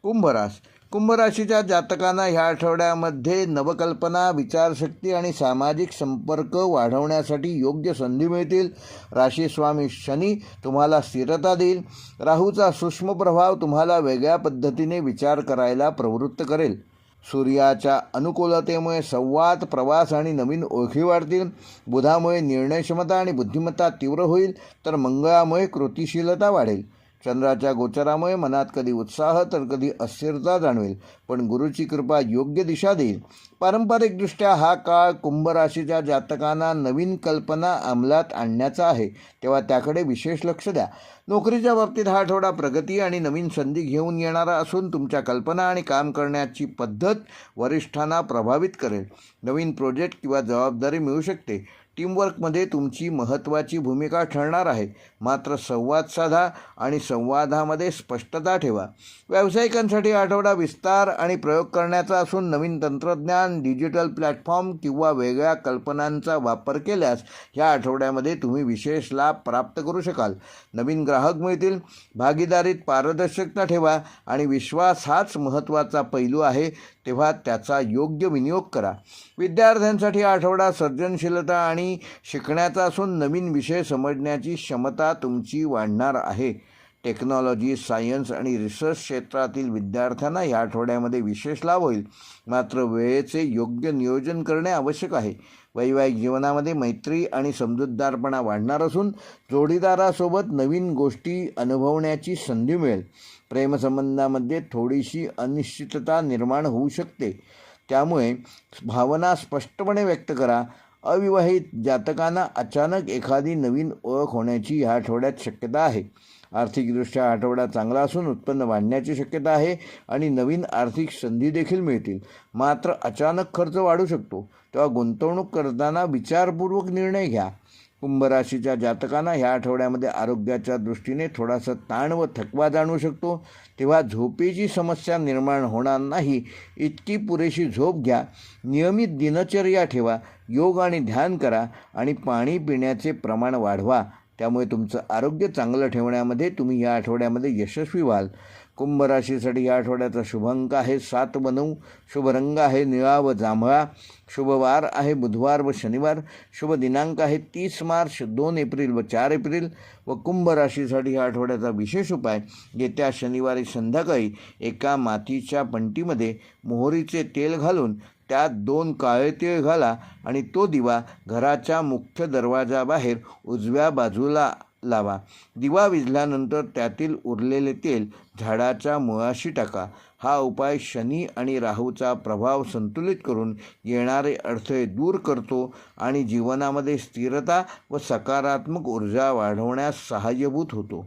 कुंभ राशीच्या जातकांना ह्या आठवड्यामध्ये नवकल्पना, विचारशक्ती आणि सामाजिक संपर्क वाढवण्यासाठी योग्य संधी मिळतील. राशीस्वामी शनी तुम्हाला स्थिरता देईल. राहूचा सूक्ष्म प्रभाव तुम्हाला वेगळ्या पद्धतीने विचार करायला प्रवृत्त करेल. सूर्याच्या अनुकूलतेमुळे संवाद, प्रवास आणि नवीन ओळखी वाढतील. बुधामुळे निर्णयक्षमता आणि बुद्धिमत्ता तीव्र होईल, तर मंगळामुळे कृतिशीलता वाढेल. चंद्राच्या गोचरामुळे मनात कधी उत्साह तर कधी अस्थिरता जाणवेल, पण गुरुची कृपा योग्य दिशा देईल. पारंपरिकदृष्ट्या हा काळ कुंभ राशीच्या जातकांना नवीन कल्पना अंमलात आणण्याचा आहे, तेव्हा त्याकडे विशेष लक्ष द्या. नोकरीच्या बाबतीत हा आठवडा प्रगती आणि नवीन संधी घेऊन येणारा असून तुमच्या कल्पना आणि काम करण्याची पद्धत वरिष्ठांना प्रभावित करेल. नवीन प्रोजेक्ट किंवा जबाबदारी मिळू शकते. टीमवर्कमध्ये तुमची महत्त्वाची भूमिका ठरणार आहे, मात्र संवाद साधा आणि संवादामध्ये स्पष्टता ठेवा. व्यावसायिकांसाठी आठवडा विस्तार आणि प्रयोग करण्याचा असून नवीन तंत्रज्ञान, डिजिटल प्लॅटफॉर्म किंवा वेगळ्या कल्पनांचा वापर केल्यास ह्या आठवड्यामध्ये तुम्ही विशेष लाभ प्राप्त करू शकाल. नवीन ग्राहक मिळतील. भागीदारीत पारदर्शकता ठेवा आणि विश्वास हाच महत्त्वाचा पैलू आहे, तेव्हा त्याचा योग्य विनियोग करा. विद्यार्थ्यांसाठी आठवडा सर्जनशीलता आणि शिकण्याचा असून नवीन विषय समजण्याची क्षमता तुमची वाढणार आहे. टेक्नॉलॉजी, सायन्स आणि रिसर्च क्षेत्रातील विद्यार्थ्यांना या आठवड्यामध्ये विशेष लाभ होईल, मात्र वेळेचे योग्य नियोजन करणे आवश्यक आहे. वैवाहिक जीवनामध्ये मैत्री आणि समजूतदारपणा वाढणार असून जोडीदारासोबत नवीन गोष्टी अनुभवण्याची संधी मिळेल. प्रेमसंबंधामध्ये थोडीशी अनिश्चितता निर्माण होऊ शकते, त्यामुळे भावना स्पष्टपणे व्यक्त करा. अविवाहित जातकांना अचानक एखादी नवीन ओळख होण्याची ह्या आठवड्यात शक्यता आहे. आर्थिकदृष्ट्या आठवडा चांगला असून उत्पन्न वाढण्याची शक्यता आहे आणि नवीन आर्थिक संधी देखील मिळतील, मात्र अचानक खर्च वाढू शकतो, तेव्हा गुंतवणूक करताना विचारपूर्वक निर्णय घ्या. कुंभ राशीच्या जातकांना ह्या आठवड्यामध्ये आरोग्याच्या दृष्टीने थोडासा ताण व थकवा जाणवू शकतो, तेव्हा झोपेची समस्या निर्माण होणार नाही इतकी पुरेशी झोप घ्या. नियमित दिनचर्या ठेवा. योग आणि ध्यान करा आणि पाणी पिण्याचे प्रमाण वाढवा, त्यामुळे तुमचं आरोग्य चांगलं ठेवण्यामध्ये तुम्ही या आठवड्यामध्ये यशस्वी व्हाल. कुंभ राशीसाठी या आठवड्याचा शुभ अंक आहे 7 व 9. शुभ रंग आहे निळा व जांभळा. शुभ वार आहे बुधवार व शनिवार. शुभ दिनांक आहे 30 मार्च, 2 एप्रिल व 4 एप्रिल. व कुंभ राशीसाठी या आठवड्याचा विशेष उपाय, येत्या शनिवारी संध्याकाळी एका मातीच्या पंटीमध्ये मोहरीचे तेल घालून त्यात 2 काळे तीळ घाला आणि तो दिवा घराच्या मुख्य दरवाजाबाहेर उजव्या बाजूला लावा. दिवा विझल्यानंतर त्यातील उरलेले तेल झाडाच्या मुळाशी टाका. हा उपाय शनी आणि राहूचा प्रभाव संतुलित करून येणारे अडथळे दूर करतो आणि जीवनामध्ये स्थिरता व सकारात्मक ऊर्जा वाढवण्यास सहाय्यभूत होतो.